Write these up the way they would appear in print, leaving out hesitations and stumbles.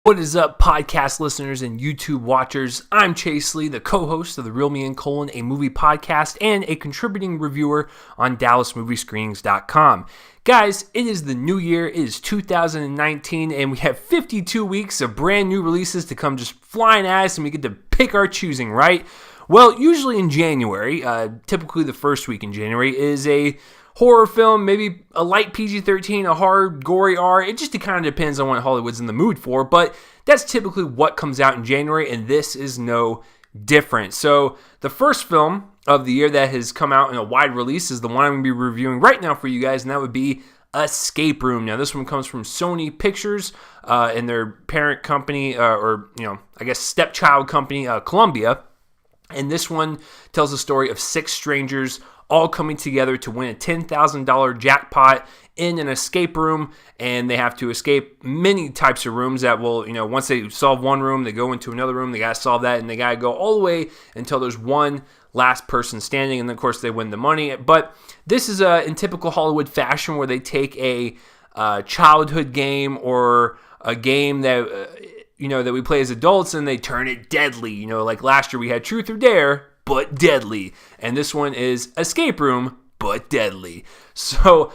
What is up, podcast listeners and YouTube watchers? I'm Chase Lee, the co-host of the Real Me and Colon, a movie podcast, and a contributing reviewer on DallasMovieScreenings.com. Guys, it is the new year. It is 2019, and we have 52 weeks of brand new releases to come just flying at us, and we get to pick our choosing, right? Well, usually in January, typically the first week in January, is a horror film, maybe a light PG-13, a hard, gory R. It just kind of depends on what Hollywood's in the mood for, but that's typically what comes out in January, and this is no different. So the first film of the year that has come out in a wide release is the one I'm going to be reviewing right now for you guys, and that would be Escape Room. Now, this one comes from Sony Pictures and their parent company, stepchild company, Columbia. And this one tells the story of six strangers all coming together to win a $10,000 jackpot in an escape room, and they have to escape many types of rooms that will, once they solve one room, they go into another room, they got to solve that, and they got to go all the way until there's one last person standing, and then, of course, they win the money. But this is in typical Hollywood fashion where they take a childhood game or a game that that we play as adults, and they turn it deadly. Like last year we had Truth or Dare, but deadly. And this one is Escape Room, but deadly. So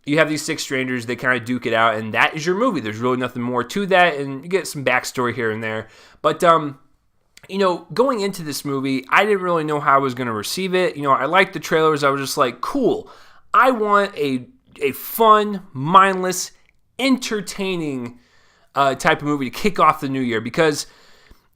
you have these six strangers, they kind of duke it out, and that is your movie. There's really nothing more to that, and you get some backstory here and there. But, going into this movie, I didn't really know how I was going to receive it. I liked the trailers. I was just like, cool. I want a fun, mindless, entertaining type of movie to kick off the new year, because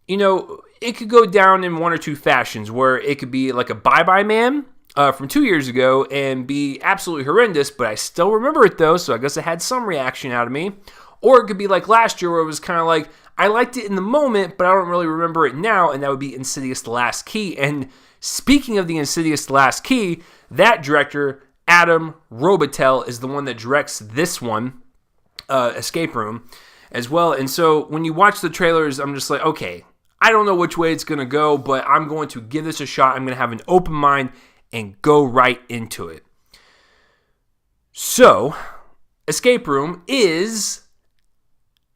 it could go down in one or two fashions, where it could be like a Bye Bye Man from 2 years ago and be absolutely horrendous, but I still remember it though, so I guess it had some reaction out of me. Or it could be like last year, where it was kind of like, I liked it in the moment, but I don't really remember it now, and that would be Insidious Last Key. And speaking of the Insidious Last Key, that director, Adam Robitel, is the one that directs this one, Escape Room, as well. And so when you watch the trailers, I'm just like, okay, I don't know which way it's going to go, but I'm going to give this a shot. I'm going to have an open mind and go right into it. So, Escape Room is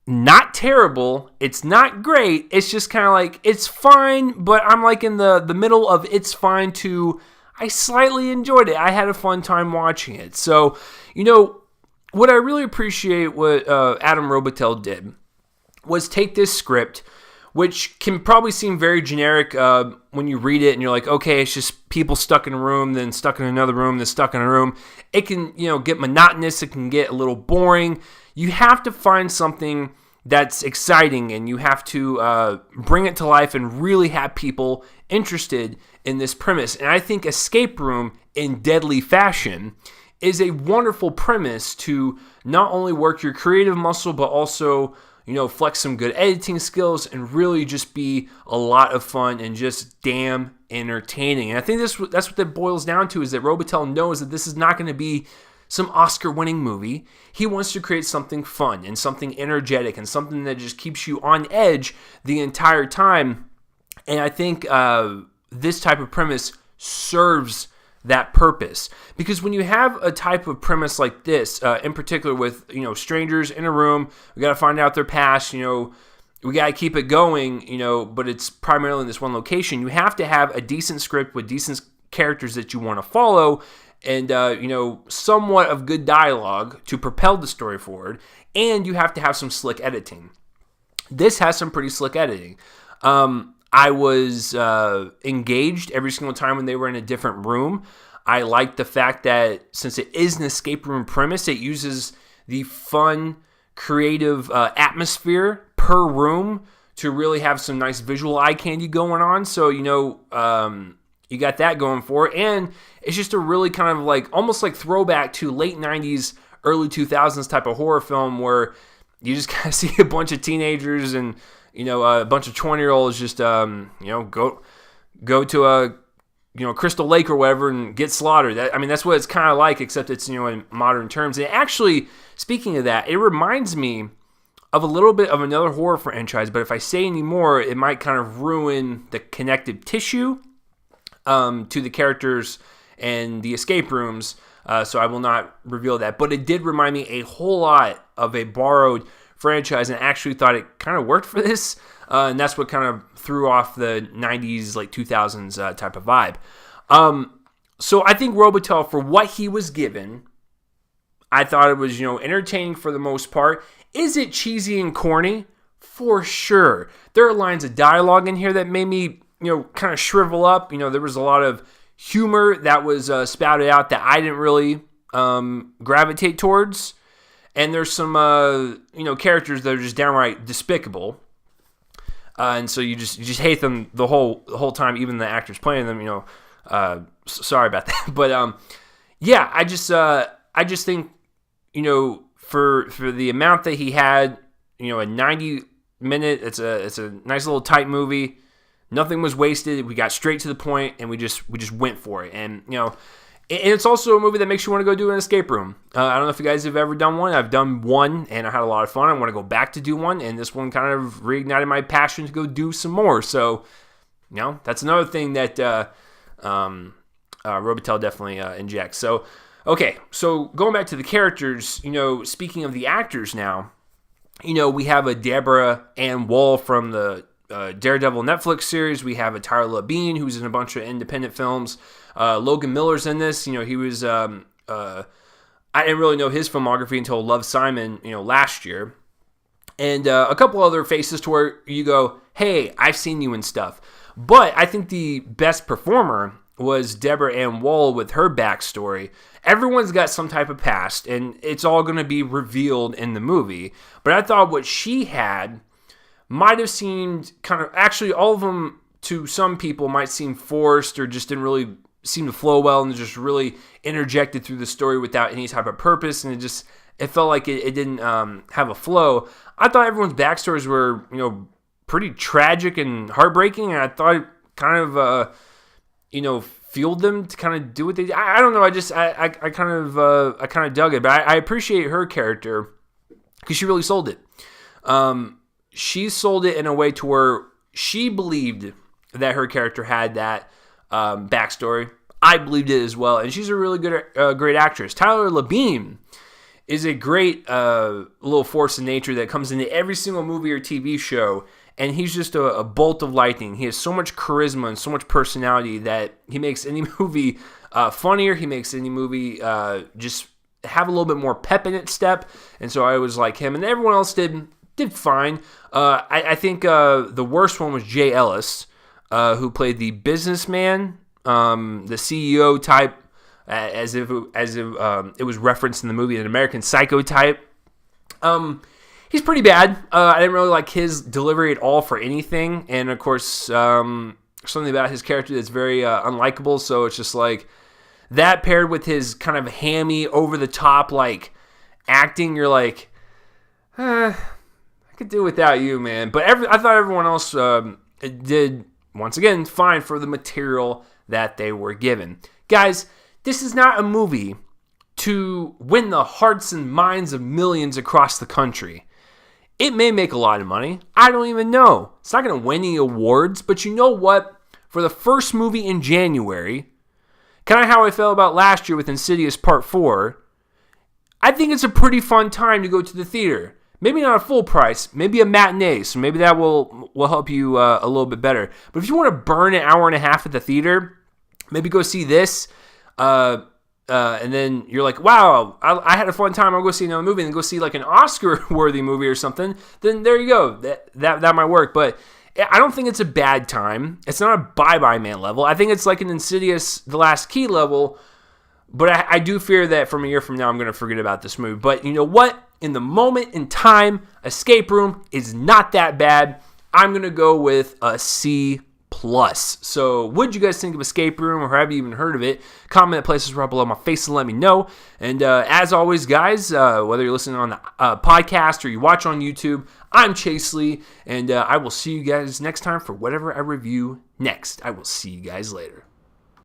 not terrible. It's not great. It's just kind of like, it's fine, but I'm like in the middle of it's fine to I slightly enjoyed it. I had a fun time watching it. So, what I really appreciate what Adam Robitel did was take this script, which can probably seem very generic when you read it and you're like, okay, it's just people stuck in a room, then stuck in another room, then stuck in a room. It can, get monotonous. It can get a little boring. You have to find something that's exciting, and you have to bring it to life and really have people interested in this premise. And I think Escape Room, in deadly fashion, is a wonderful premise to not only work your creative muscle, but also flex some good editing skills and really just be a lot of fun and just damn entertaining. And I think that's what that boils down to, is that Robitel knows that this is not going to be some Oscar-winning movie. He wants to create something fun and something energetic and something that just keeps you on edge the entire time. And I think this type of premise serves that purpose, because when you have a type of premise like this, in particular with strangers in a room, we got to find out their past, we got to keep it going, but it's primarily in this one location. You have to have a decent script with decent characters that you want to follow, and somewhat of good dialogue to propel the story forward, and you have to have some slick editing. This has some pretty slick editing. I was engaged every single time when they were in a different room. I liked the fact that since it is an escape room premise, it uses the fun, creative atmosphere per room to really have some nice visual eye candy going on. So, you got that going for it. And it's just a really kind of like, almost like throwback to late 90s, early 2000s type of horror film, where you just kind of see a bunch of teenagers and a bunch of 20-year-olds just, go to a, Crystal Lake or whatever and get slaughtered. That's what it's kind of like, except it's, in modern terms. And actually, speaking of that, it reminds me of a little bit of another horror franchise, but if I say any more, it might kind of ruin the connective tissue to the characters and the escape rooms, so I will not reveal that. But it did remind me a whole lot of a borrowed franchise, and I actually thought it kind of worked for this. And that's what kind of threw off the 90s, like 2000s type of vibe. So I think Robitel, for what he was given, I thought it was, entertaining for the most part. Is it cheesy and corny? For sure. There are lines of dialogue in here that made me, kind of shrivel up. There was a lot of humor that was spouted out that I didn't really gravitate towards. And there's some, characters that are just downright despicable. And so you just hate them the whole time, even the actors playing them. Sorry about that, but I just think for the amount that he had, a 90-minute, it's a nice little tight movie. Nothing was wasted. We got straight to the point, and we just went for it. And and it's also a movie that makes you want to go do an escape room. I don't know if you guys have ever done one. I've done one, and I had a lot of fun. I want to go back to do one, and this one kind of reignited my passion to go do some more. So, that's another thing that Robitel definitely injects. So, okay, so going back to the characters, speaking of the actors now, we have a Deborah Ann Woll from the Daredevil Netflix series. We have a Tyler Labine, who's in a bunch of independent films. Logan Miller's in this. He was, I didn't really know his filmography until Love, Simon, last year. And a couple other faces to where you go, hey, I've seen you and stuff. But I think the best performer was Deborah Ann Woll with her backstory. Everyone's got some type of past, and it's all going to be revealed in the movie. But I thought what she had might have seemed kind of, actually all of them to some people might seem forced or just didn't really seem to flow well and just really interjected through the story without any type of purpose, and it felt like it didn't have a flow. I thought everyone's backstories were, pretty tragic and heartbreaking, and I thought it kind of, fueled them to kind of do what they did. I don't know. I kind of dug it, but I appreciate her character because she really sold it. She sold it in a way to where she believed that her character had that backstory. I believed it as well, and she's a really good, great actress. Tyler Labine is a great little force of nature that comes into every single movie or TV show, and he's just a bolt of lightning. He has so much charisma and so much personality that he makes any movie funnier. He makes any movie just have a little bit more pep in its step, and so I always like him, and everyone else did fine. I think the worst one was Jay Ellis, who played the businessman, the CEO type, as if it was referenced in the movie, an American Psycho type. He's pretty bad. I didn't really like his delivery at all for anything, and of course, something about his character that's very unlikable. So it's just like that paired with his kind of hammy, over the top like acting. You're like, I could do without you, man. But I thought everyone else did, once again, fine for the material that they were given. Guys, this is not a movie to win the hearts and minds of millions across the country. It may make a lot of money. I don't even know. It's not going to win any awards, but you know what? For the first movie in January, kind of how I felt about last year with Insidious Part 4, I think it's a pretty fun time to go to the theater. Maybe not a full price, maybe a matinee, so maybe that will help you a little bit better. But if you want to burn an hour and a half at the theater, maybe go see this, and then you're like, wow, I had a fun time, I'll go see another movie, and then go see like an Oscar-worthy movie or something, then there you go, that might work. But I don't think it's a bad time. It's not a Bye-Bye Man level. I think it's like an Insidious The Last Key level, but I do fear that from a year from now, I'm going to forget about this movie. But you know what? In the moment in time, Escape Room is not that bad. I'm going to go with a C+. So what did you guys think of Escape Room, or have you even heard of it? Comment at places right below my face and let me know. And as always, guys, whether you're listening on the podcast or you watch on YouTube, I'm Chase Lee, and I will see you guys next time for whatever I review next. I will see you guys later.